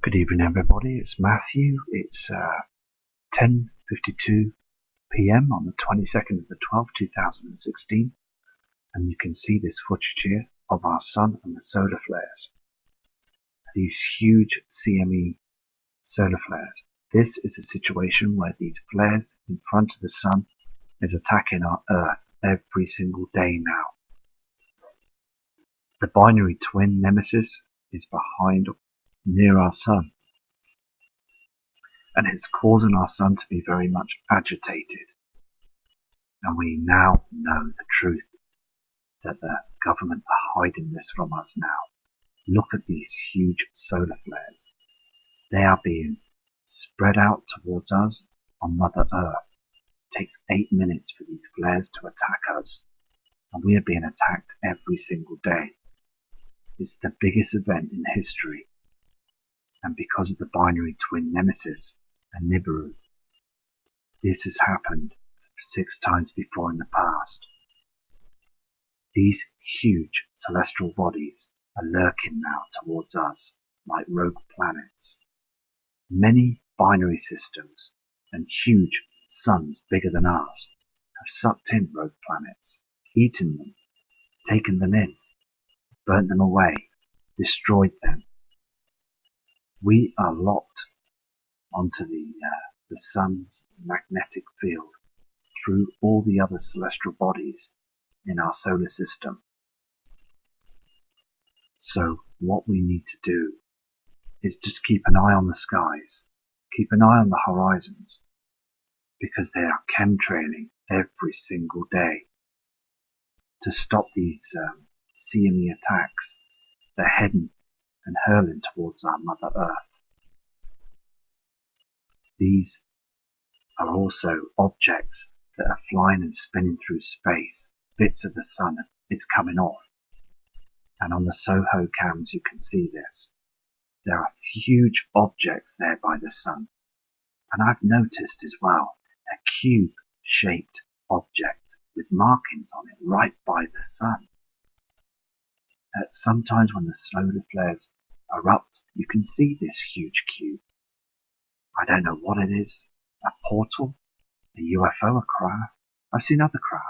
Good evening, everybody. It's Matthew. It's 10:52 p.m. on the 22nd of the 12th, 2016, and you can see this footage here of our sun and the solar flares. These huge CME solar flares. This is a situation where these flares in front of the sun is attacking our Earth every single day now. The binary twin Nemesis is behind near our sun, and it's causing our sun to be very much agitated. And we now know the truth, that the government are hiding this from us now. Look at these huge solar flares. They are being spread out towards us on Mother Earth. It takes 8 minutes for these flares to attack us, and we are being attacked every single day. It's the biggest event in history, and because of the binary twin Nemesis and Nibiru, this has happened 6 times before in the past. These huge celestial bodies are lurking now towards us like rogue planets. Many binary systems and huge suns bigger than ours have sucked in rogue planets, eaten them, taken them in, burnt them away, destroyed them. We are locked onto the sun's magnetic field through all the other celestial bodies in our solar system. So what we need to do is just keep an eye on the skies, keep an eye on the horizons, because they are chemtrailing every single day to stop these CME attacks. They're heading and hurling towards our Mother Earth. These are also objects that are flying and spinning through space. Bits of the sun is coming off. And on the Soho cams you can see this. There are huge objects there by the sun. And I've noticed as well a cube-shaped object with markings on it right by the sun. Sometimes when the solar flares erupt, you can see this huge cube. I don't know what it is, a portal, a UFO, a craft. I've seen other craft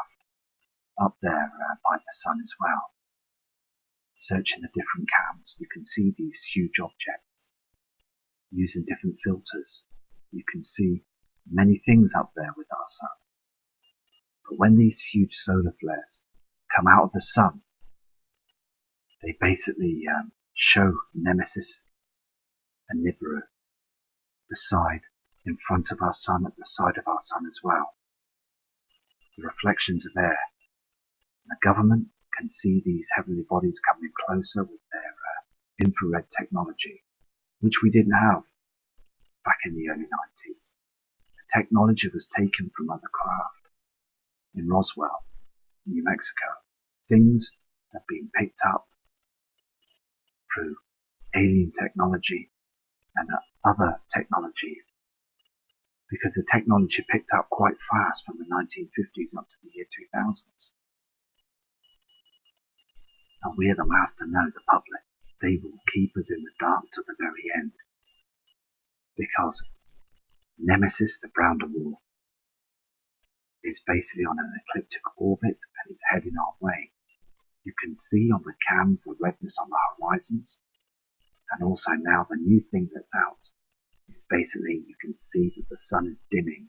up there by the sun as well. Searching the different cams, you can see these huge objects. Using different filters, you can see many things up there with our sun. But when these huge solar flares come out of the sun, they basically show Nemesis and Nibiru beside, in front of our sun, at the side of our sun as well. The reflections are there. The government can see these heavenly bodies coming closer with their infrared technology, which we didn't have back in the early 90s. The technology was taken from other craft in Roswell, New Mexico. Things have been picked up through alien technology and other technology, because the technology picked up quite fast from the 1950s up to the year 2000s. And we are the last to know, the public. They will keep us in the dark to the very end, because Nemesis, the brown dwarf, is basically on an ecliptic orbit and it's heading our way. You can see on the cams the redness on the horizons, and also now the new thing that's out is basically you can see that the sun is dimming.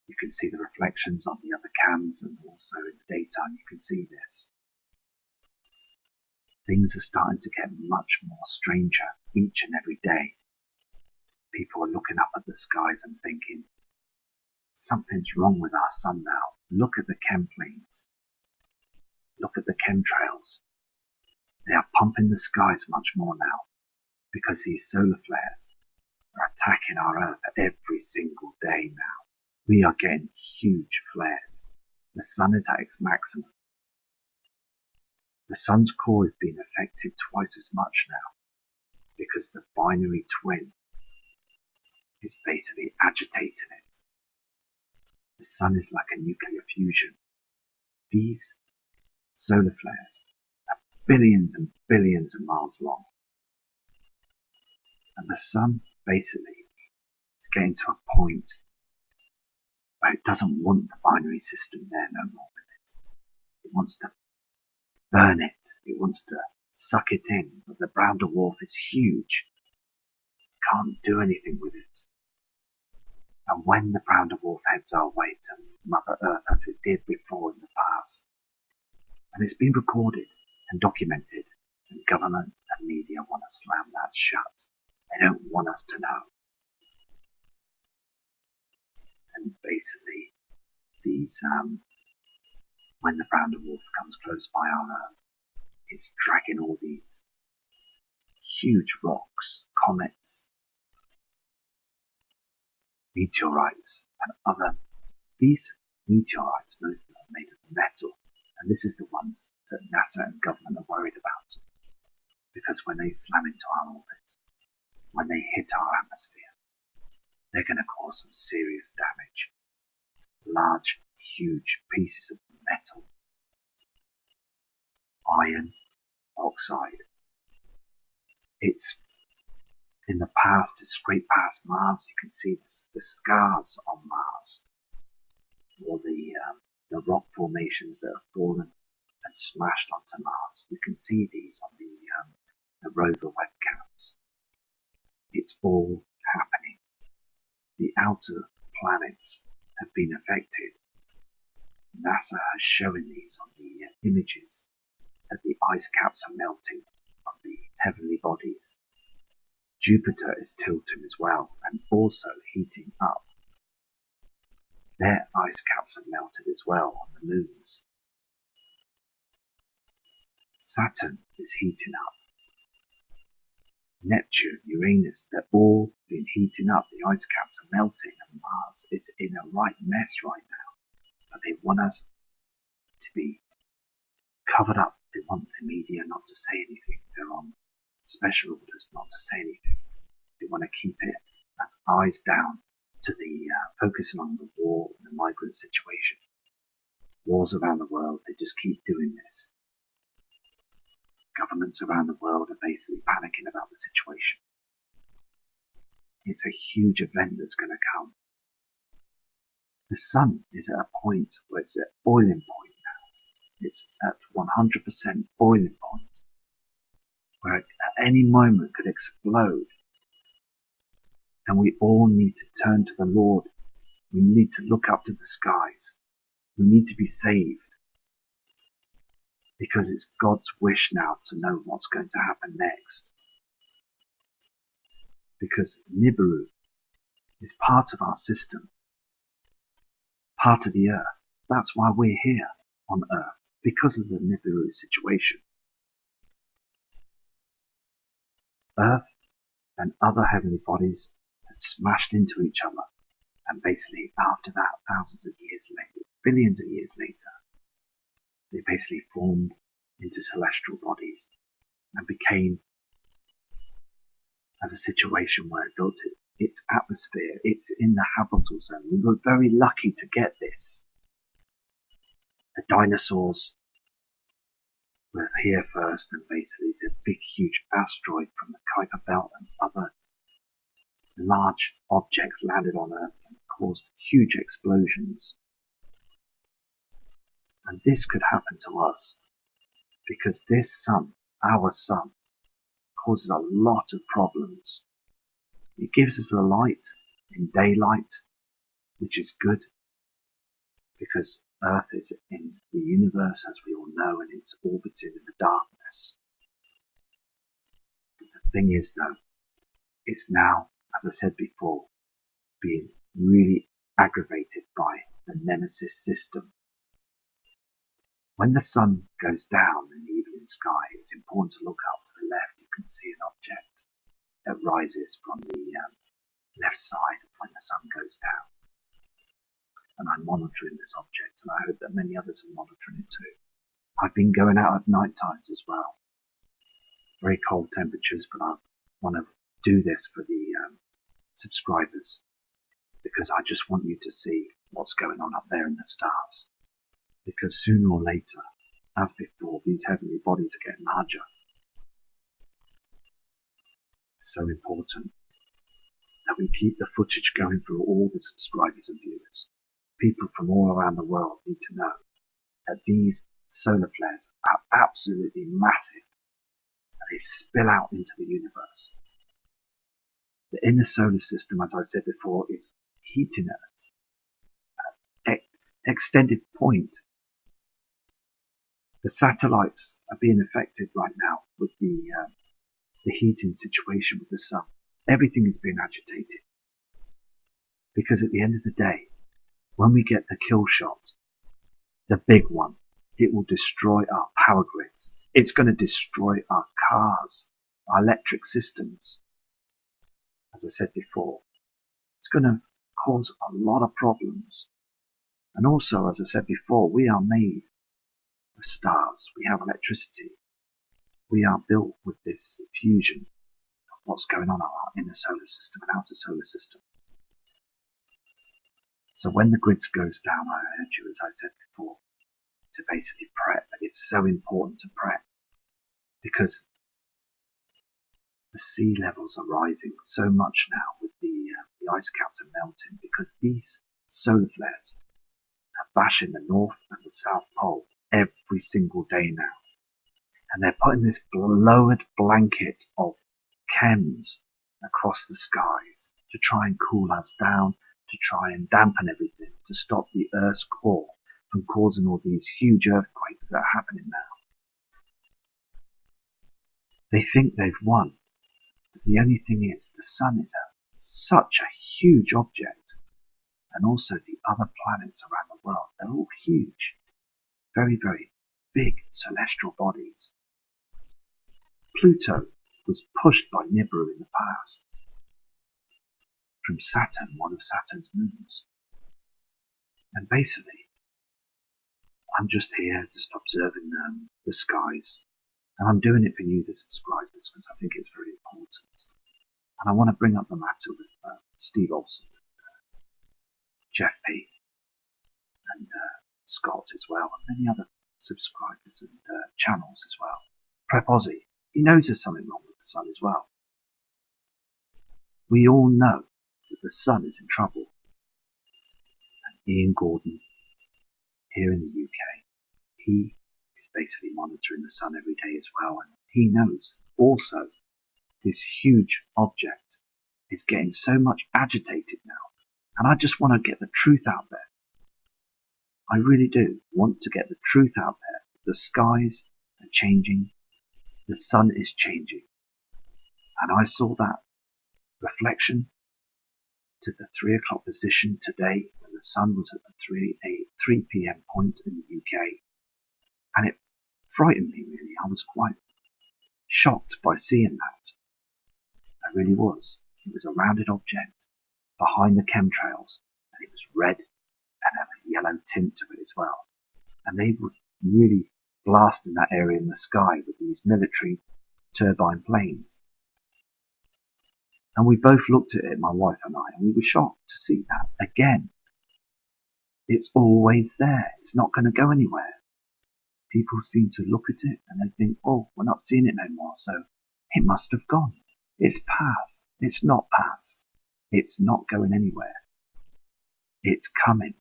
You can see the reflections on the other cams, and also in the daytime you can see this. Things are starting to get much more stranger each and every day. People are looking up at the skies and thinking, something's wrong with our sun now. Look at the chem planes. Look at the chemtrails. They are pumping the skies much more now, because these solar flares are attacking our Earth every single day now. We are getting huge flares. The sun is at its maximum. The sun's core is being affected twice as much now, because the binary twin is basically agitating it. The sun is like a nuclear fusion. These solar flares are billions and billions of miles long. And the sun basically is getting to a point where it doesn't want the binary system there no more with it. It wants to burn it. It wants to suck it in. But the brown dwarf is huge. It can't do anything with it. And when the brown dwarf heads our way to Mother Earth as it did before in the past, and it's been recorded and documented, and government and media want to slam that shut. They don't want us to know. And basically, when the brown dwarf comes close by our Earth, it's dragging all these huge rocks, comets, meteorites, and other. These meteorites, most of them are made of metal, and this is the ones that NASA and government are worried about. Because when they slam into our orbit, when they hit our atmosphere, they're going to cause some serious damage. Large, huge pieces of metal, iron, oxide. It's in the past, it's straight past Mars. You can see the scars on Mars, or the rock formations that have fallen and smashed onto Mars. You can see these on the rover webcams. It's all happening. The outer planets have been affected. NASA has shown these on the images that the ice caps are melting on the heavenly bodies. Jupiter is tilting as well and also heating up. Their ice caps have melted as well on the moons. Saturn is heating up. Neptune, Uranus, they're all been heating up. The ice caps are melting, and Mars is in a right mess right now. But they want us to be covered up. They want the media not to say anything. They're on special orders not to say anything. They want to keep it as eyes down to focusing on the war and the migrant situation. Wars around the world, they just keep doing this. Governments around the world are basically panicking about the situation. It's a huge event that's going to come. The sun is at a point where it's at boiling point now. It's at 100% boiling point, where it at any moment could explode. And we all need to turn to the Lord. We need to look up to the skies. We need to be saved. Because it's God's wish now to know what's going to happen next. Because Nibiru is part of our system, part of the Earth. That's why we're here on Earth, because of the Nibiru situation. Earth and other heavenly bodies had smashed into each other, and basically after that, thousands of years later, billions of years later, they basically formed into celestial bodies and became as a situation where it built its atmosphere. It's in the habitable zone. We were very lucky to get this. The dinosaurs were here first, and basically the big huge asteroid from the Kuiper Belt and other large objects landed on Earth and caused huge explosions. And this could happen to us because this sun, our sun, causes a lot of problems. It gives us the light in daylight, which is good because Earth is in the universe, as we all know, and it's orbiting in the darkness. But the thing is, though, it's now, as I said before, being really aggravated by the Nemesis system. When the sun goes down in the evening sky, it's important to look up to the left. You can see an object that rises from the left side when the sun goes down. And I'm monitoring this object, and I hope that many others are monitoring it too. I've been going out at night times as well. Very cold temperatures, but I want to do this for the subscribers because I just want you to see what's going on up there in the stars. Because sooner or later, as before, these heavenly bodies are getting larger. It's so important that we keep the footage going for all the subscribers and viewers. People from all around the world need to know that these solar flares are absolutely massive and they spill out into the universe. The inner solar system, as I said before, is heating at an extended point. The satellites are being affected right now with the heating situation with the sun. Everything is being agitated. Because at the end of the day, when we get the kill shot, the big one, it will destroy our power grids. It's going to destroy our cars, our electric systems. As I said before, it's going to cause a lot of problems. And also, as I said before, we are made of stars. We have electricity. We are built with this fusion of what's going on in our inner solar system and outer solar system. So when the grids goes down, I urge you, as I said before, to basically prep. It's so important to prep because the sea levels are rising so much now with the ice caps are melting because these solar flares are bashing the North and the South Pole every single day now. And they're putting this lowered blanket of chems across the skies to try and cool us down, to try and dampen everything, to stop the Earth's core from causing all these huge earthquakes that are happening now. They think they've won, but the only thing is the sun is such a huge object, and also the other planets around the world, they're all huge, very, very big celestial bodies. Pluto was pushed by Nibiru in the past from Saturn, one of Saturn's moons. And basically, I'm just here, just observing the skies. And I'm doing it for you, the subscribers, because I think it's very important. And I want to bring up the matter with Steve Olson, Jeff P, and Scott as well, and many other subscribers and channels as well. Prep Aussie, he knows there's something wrong with the sun as well. We all know that the sun is in trouble. And Ian Gordon, here in the UK, he is basically monitoring the sun every day as well, and he knows also this huge object is getting so much agitated now. And I just want to get the truth out there. I really do want to get the truth out there. The skies are changing. The sun is changing. And I saw that reflection to the 3 o'clock position today when the sun was at the 3 p.m. point in the UK. And it frightened me really. I was quite shocked by seeing that. I really was. It was a rounded object behind the chemtrails, and it was red and had a yellow tint to it as well. And they were really blasting that area in the sky with these military turbine planes. And we both looked at it, my wife and I, and we were shocked to see that again. It's always there. It's not going to go anywhere. People seem to look at it and they think, oh, we're not seeing it no more, so it must have gone. It's past. It's not past. It's not going anywhere. It's coming,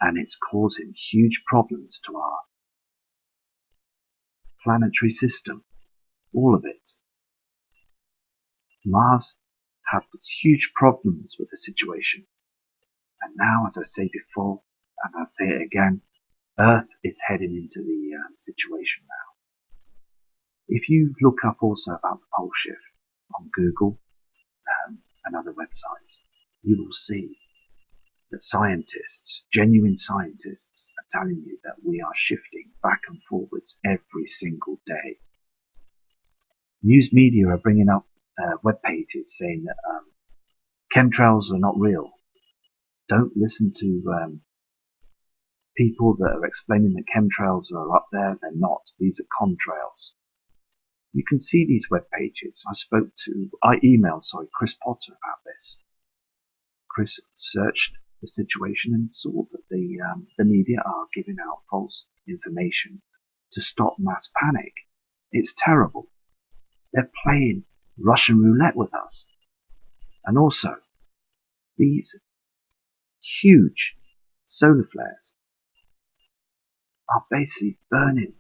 and it's causing huge problems to our planetary system. All of it. Mars have huge problems with the situation. And now, as I say before, and I'll say it again, Earth is heading into the situation now. If you look up also about the pole shift on Google and other websites, you will see that scientists, genuine scientists, are telling you that we are shifting back and forwards every single day. News media are bringing up web pages saying that chemtrails are not real. Don't listen to people that are explaining that chemtrails are up there. They're not. These are contrails. You can see these web pages. I emailed Chris Potter about this. Chris searched the situation and saw that the media are giving out false information to stop mass panic. It's terrible. They're playing Russian roulette with us. And also, these huge solar flares are basically burning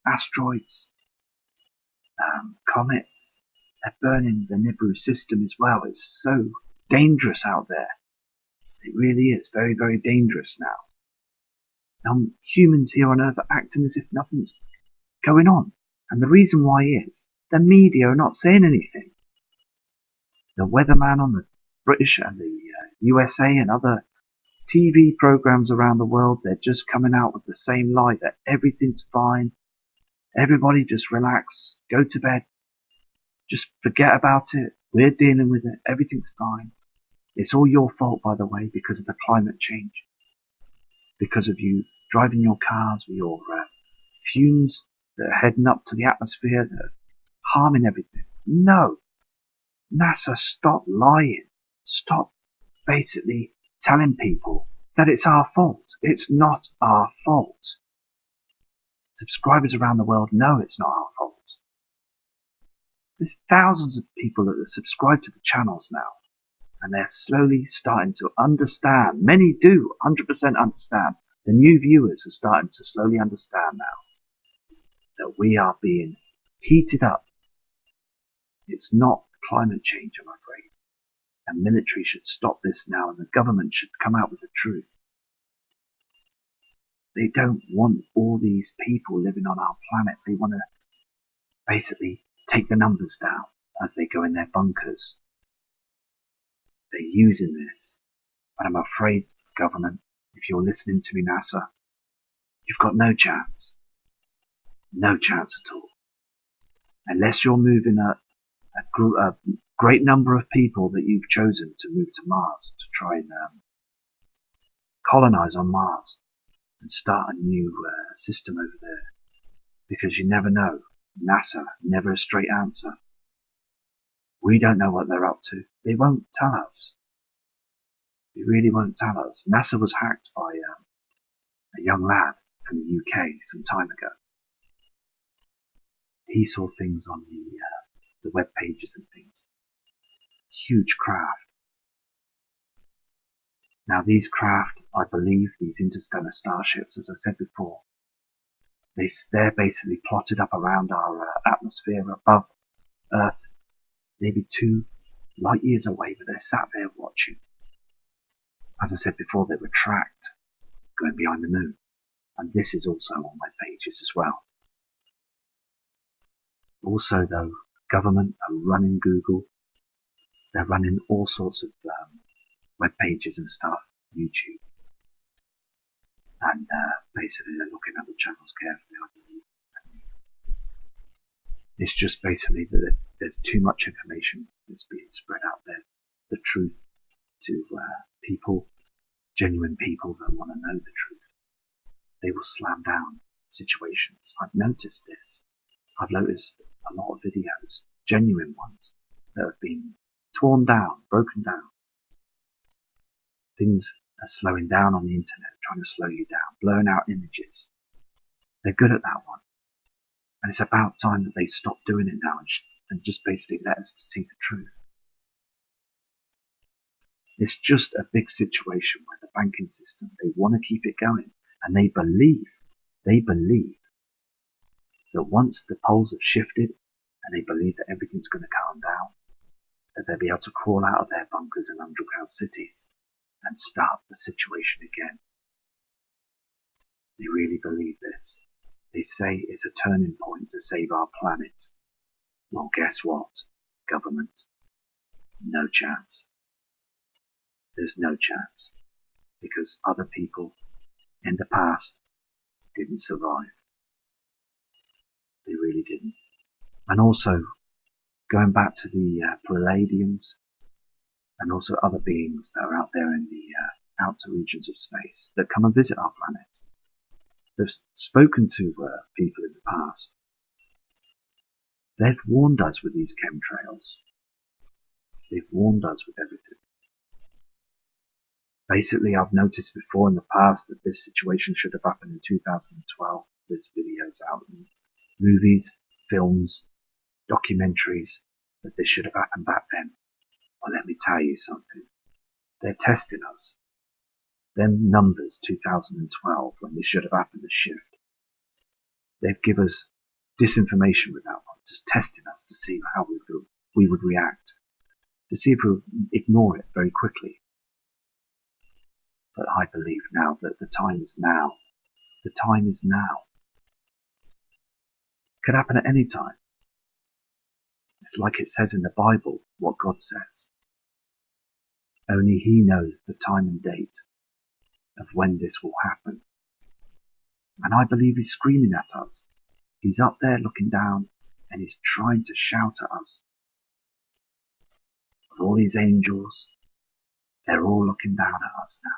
asteroids, comets. They're burning the Nibiru system as well. It's so dangerous out there. It really is very, very dangerous now. Humans here on Earth are acting as if nothing's going on. And the reason why is the media are not saying anything. The weatherman on the British and the USA and other TV programs around the world, they're just coming out with the same lie that everything's fine. Everybody just relax, go to bed, just forget about it. We're dealing with it. Everything's fine. It's all your fault, by the way, because of the climate change. Because of you driving your cars with your fumes that are heading up to the atmosphere that are harming everything. No. NASA, stop lying. Stop basically telling people that it's our fault. It's not our fault. Subscribers around the world know it's not our fault. There's thousands of people that are subscribed to the channels now, and they're slowly starting to understand. Many do 100% understand. The new viewers are starting to slowly understand now that we are being heated up. It's not climate change, I'm afraid. And military should stop this now, and the government should come out with the truth. They don't want all these people living on our planet. They want to basically take the numbers down as they go in their bunkers. They're using this. But I'm afraid, government, if you're listening to me, NASA, you've got no chance. No chance at all. Unless you're moving a great number of people that you've chosen to move to Mars to try and colonize on Mars and start a new system over there. Because you never know. NASA, never a straight answer. We don't know what they're up to. They won't tell us. They really won't tell us. NASA was hacked by a young lad from the UK some time ago. He saw things on the web pages and things. Huge craft. Now these craft, I believe, these interstellar starships, as I said before, they're basically plotted up around our atmosphere above Earth, maybe 2 light years away, but they're sat there watching. As I said before, they were tracked going behind the moon. And this is also on web pages as well. Also, though, government are running Google. They're running all sorts of web pages and stuff, YouTube. And basically they're looking at the channels carefully, I believe. It's just basically that there's too much information that's being spread out there. The truth to people, genuine people that want to know the truth. They will slam down situations. I've noticed this. I've noticed a lot of videos, genuine ones, that have been torn down, broken down. Things are slowing down on the internet, trying to slow you down, blowing out images. They're good at that one. And it's about time that they stop doing it now and just basically let us see the truth. It's just a big situation where the banking system, they want to keep it going. And they believe that once the poles have shifted and they believe that everything's going to calm down, that they'll be able to crawl out of their bunkers and underground cities and start the situation again. They really believe this. They say it's a turning point to save our planet. Well, guess what, government? No chance. There's no chance. Because other people in the past didn't survive. They really didn't. And also, going back to the Pleiadians and also other beings that are out there in the outer regions of space that come and visit our planet. They've spoken to people in the past. They've warned us with these chemtrails. They've warned us with everything. Basically, I've noticed before in the past that this situation should have happened in 2012. There's videos out in movies, films, documentaries that this should have happened back then. Well, let me tell you something. They're testing us. Them numbers 2012, when this should have happened, the shift. They've given us disinformation with that one, just testing us to see how we would react, to see if we would ignore it very quickly. But I believe now that the time is now. The time is now. It could happen at any time. It's like it says in the Bible, what God says. Only He knows the time and date of when this will happen. And I believe He's screaming at us. He's up there looking down and He's trying to shout at us. With all these angels, they're all looking down at us now,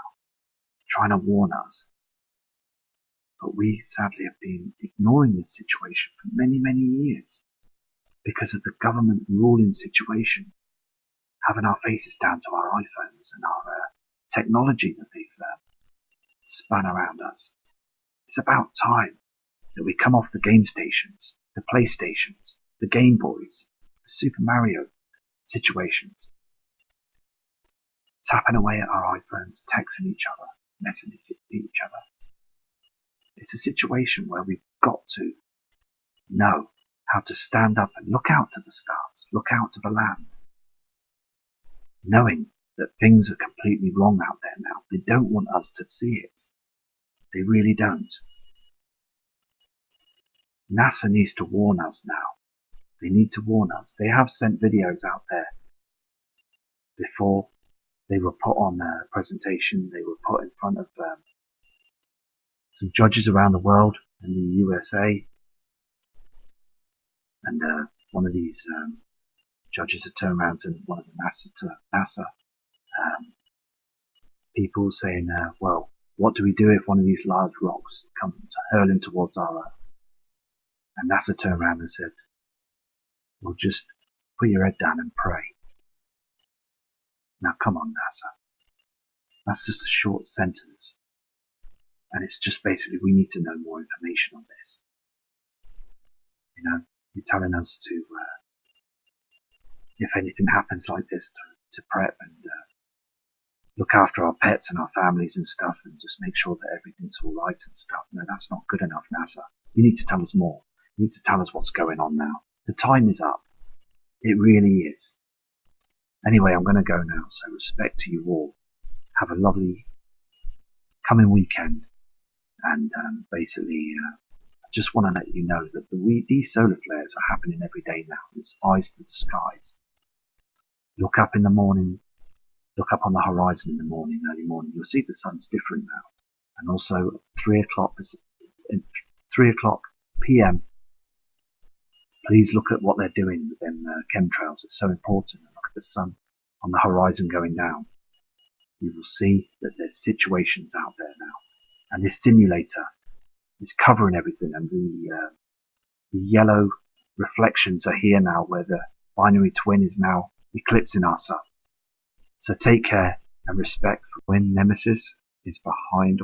trying to warn us. But we sadly have been ignoring this situation for many, many years because of the government ruling situation, having our faces down to our iPhones and our technology that they've spun around us. It's about time that we come off the game stations, the PlayStations, the Game Boys, the Super Mario situations, tapping away at our iPhones, texting each other, messaging each other. It's a situation where we've got to know how to stand up and look out to the stars, look out to the land, knowing that things are completely wrong out there now. They don't want us to see it. They really don't. NASA needs to warn us now. They need to warn us. They have sent videos out there before. They were put on a presentation. They were put in front of some judges around the world in the USA. And one of these judges had turned around to one of the NASA people saying, well, what do we do if one of these large rocks comes hurling towards our Earth? And NASA turned around and said, well, just put your head down and pray. Now come on, NASA. That's just a short sentence. And it's just basically, we need to know more information on this. You know, you're telling us to, if anything happens like this, to prep and look after our pets and our families and stuff, and just make sure that everything's all right and stuff. No, that's not good enough, NASA. You need to tell us more. You need to tell us what's going on now. The time is up. It really is. Anyway, I'm going to go now, so respect to you all. Have a lovely coming weekend. And basically, I just want to let you know that these solar flares are happening every day now. It's eyes to the skies. Look up in the morning. Look up on the horizon in the morning, early morning. You'll see the sun's different now. And also at 3 o'clock p.m. Please look at what they're doing with them chemtrails. It's so important. Look at the sun on the horizon going down. You will see that there's situations out there now. And this simulator is covering everything. And the yellow reflections are here now, where the binary twin is now eclipsing our sun. So take care and respect for when Nemesis is behind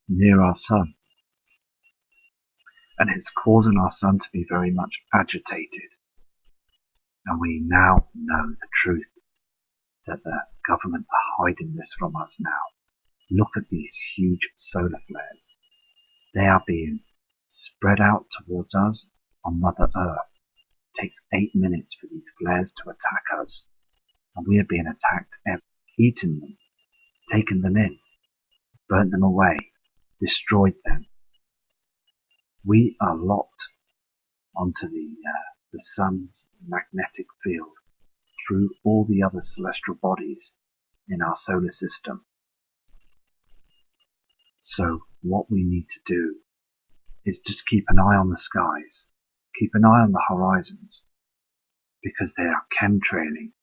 near our sun. And it's causing our sun to be very much agitated. And we now know the truth, that the government are hiding this from us now. Look at these huge solar flares. They are being spread out towards us on Mother Earth. It takes 8 minutes for these flares to attack us. And we are being attacked, eating them, taken them in, burnt them away, destroyed them. We are locked onto the sun's magnetic field through all the other celestial bodies in our solar system. So what we need to do is just keep an eye on the skies, keep an eye on the horizons, because they are chemtrailing.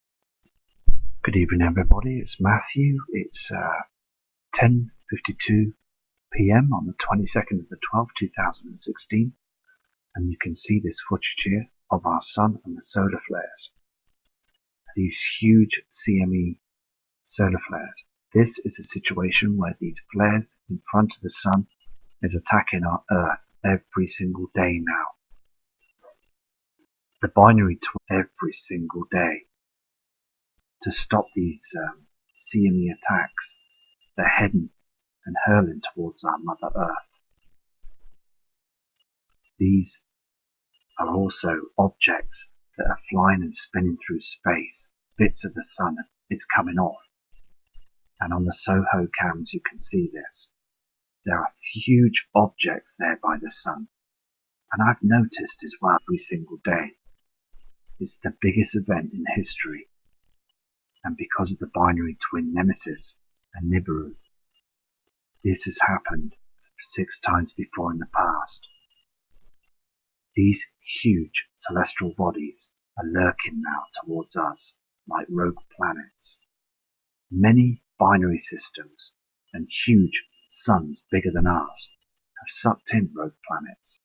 Good evening, everybody. It's Matthew. It's 10:52 p.m. on the 22nd of the 12th, 2016, and you can see this footage here of our sun and the solar flares. These huge CME solar flares. This is a situation where these flares in front of the sun is attacking our Earth every single day now. the binary twin every single day. To stop these CME attacks, they're heading and hurling towards our Mother Earth. These are also objects that are flying and spinning through space. Bits of the sun is coming off. And on the Soho cams you can see this. There are huge objects there by the sun. And I've noticed as well every single day. It's the biggest event in history. And because of the binary twin Nemesis and Nibiru, this has happened 6 times before in the past. These huge celestial bodies are lurking now towards us like rogue planets. Many binary systems and huge suns bigger than ours have sucked in rogue planets.